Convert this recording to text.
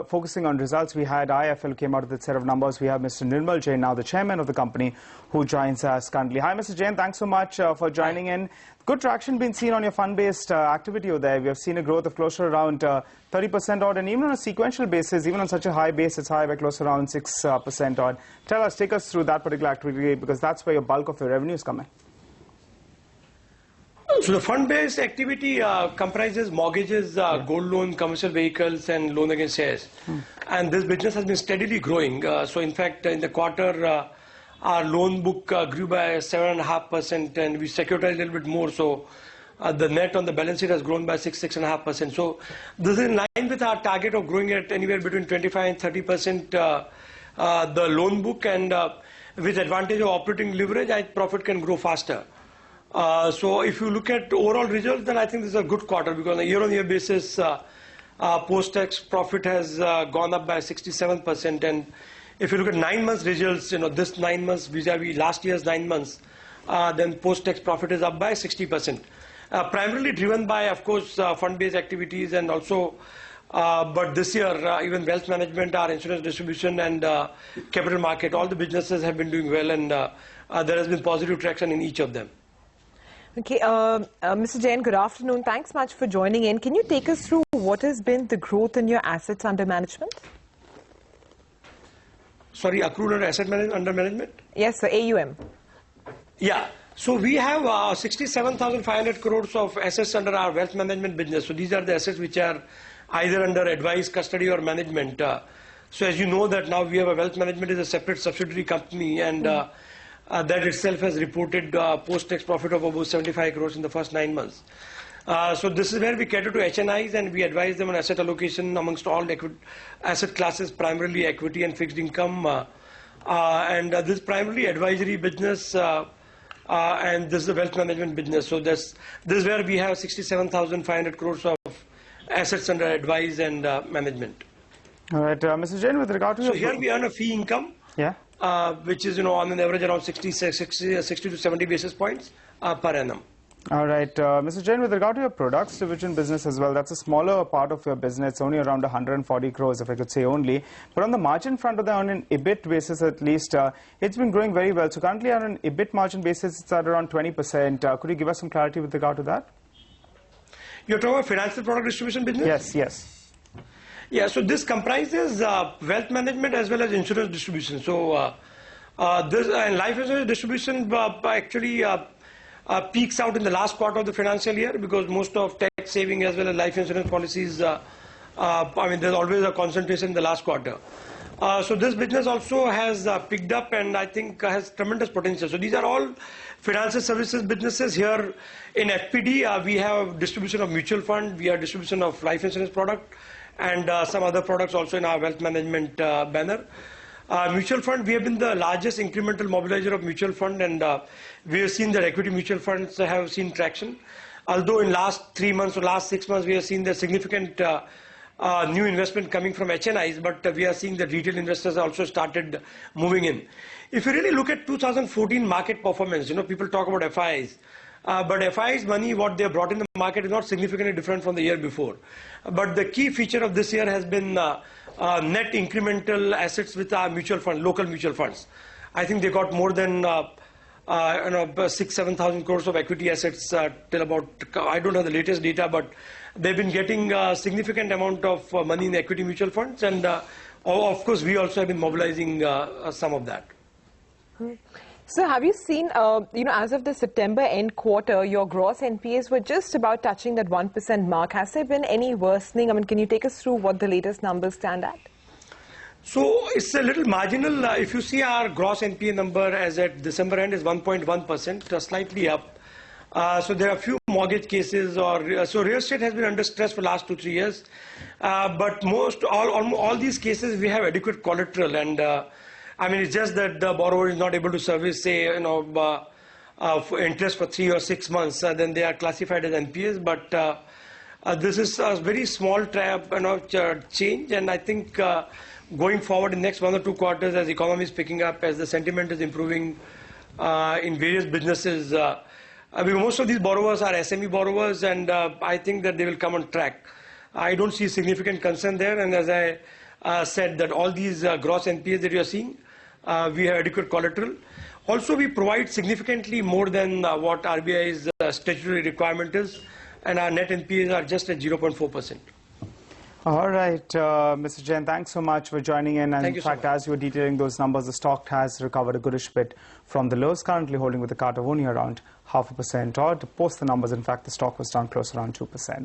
focusing on results, we had IIFL came out with a set of numbers. We have Mr. Nirmal Jain, now the chairman of the company, who joins us currently. Hi, Mr. Jain. Thanks so much for joining in. Good traction been seen on your fund-based activity over there. We have seen a growth of close to around 30% odd, and even on a sequential basis, even on such a high base, it's high by close to around 6% odd. Take us through that particular activity, because that's where your bulk of your revenues come in. So the fund-based activity comprises mortgages, gold loan, commercial vehicles, and loan against shares. And this business has been steadily growing. So in fact, in the quarter, our loan book grew by 7.5%, and we securitized a little bit more. So the net on the balance sheet has grown by 6.5%. So this is in line with our target of growing at anywhere between 25 and 30% the loan book, and with advantage of operating leverage, profit can grow faster. So if you look at overall results, then I think this is a good quarter, because on a year-on-year basis, post-tax profit has gone up by 67%. And if you look at 9 months results, this 9 months vis-a-vis last year's 9 months, then post-tax profit is up by 60%. Primarily driven by, of course, fund-based activities, and also, but this year, even wealth management, our insurance distribution, and capital market, all the businesses have been doing well, and there has been positive traction in each of them. Okay, Mr. Jain, good afternoon. Thanks much for joining in. Can you take us through what has been the growth in your assets under management? Sorry, accrued under management? Yes, sir, AUM. Yeah. So we have 67,500 crores of assets under our wealth management business. So these are the assets which are either under advice, custody, or management. So as you know that now we have a wealth management is a separate subsidiary company, and that itself has reported post-tax profit of about 75 crores in the first 9 months. So this is where we cater to HNIs, and we advise them on asset allocation amongst all asset classes, primarily equity and fixed income. And this is primarily advisory business, and this is the wealth management business. So this is where we have 67,500 crores of assets under advice and management. All right, Mr. Jain, with regard to So here we earn a fee income. Yeah. Which is, on an average around 60 to 70 basis points per annum. All right, Mr. Jain, with regard to your products division business as well, that's a smaller part of your business, only around 140 crores, if I could say only. But on the margin front of that, on an EBIT basis at least, it's been growing very well. So currently on an EBIT margin basis, it's at around 20%. Could you give us some clarity with regard to that? You're talking about financial product distribution business? Yes, yes. Yeah, so this comprises wealth management as well as insurance distribution. So this and life insurance distribution actually peaks out in the last quarter of the financial year, because most of tax saving as well as life insurance policies, there's always a concentration in the last quarter. So this business also has picked up, and I think has tremendous potential. So these are all financial services businesses. Here in FPD, we have distribution of mutual fund, we have distribution of life insurance product, and some other products also in our wealth management banner. Mutual fund, we have been the largest incremental mobilizer of mutual fund, and we have seen that equity mutual funds have seen traction. Although in last 3 months or last 6 months, we have seen the significant new investment coming from HNIs, but we are seeing that retail investors also started moving in. If you really look at 2014 market performance, people talk about FIs. But FI's money, what they have brought in the market, is not significantly different from the year before. But the key feature of this year has been net incremental assets with our mutual fund, local mutual funds. I think they got more than 6,000-7,000 crores of equity assets till about, I don't have the latest data, but they've been getting a significant amount of money in equity mutual funds, and of course we also have been mobilizing some of that. So have you seen, as of the September end quarter, your gross NPAs were just about touching that 1% mark. Has there been any worsening? Can you take us through what the latest numbers stand at? So it's a little marginal. If you see our gross NPA number as at December end is 1.1%, slightly up. So there are a few mortgage cases, so real estate has been under stress for the last 2-3 years. But all these cases we have adequate collateral, and it's just that the borrower is not able to service, say, interest for 3 or 6 months, then they are classified as NPAs. But this is a very small change, and I think going forward in next 1 or 2 quarters, as the economy is picking up, as the sentiment is improving in various businesses, most of these borrowers are SME borrowers, and I think that they will come on track. I don't see significant concern there. And as I said, that all these gross NPAs that you are seeing, we have adequate collateral. Also, we provide significantly more than what RBI's statutory requirement is, and our net NPAs are just at 0.4%. All right, Mr. Jain, thanks so much for joining in. And in fact, as you were detailing those numbers, the stock has recovered a goodish bit from the lows, currently holding with a cut of only around 0.5% odd. Post the numbers, in fact, the stock was down close around 2%.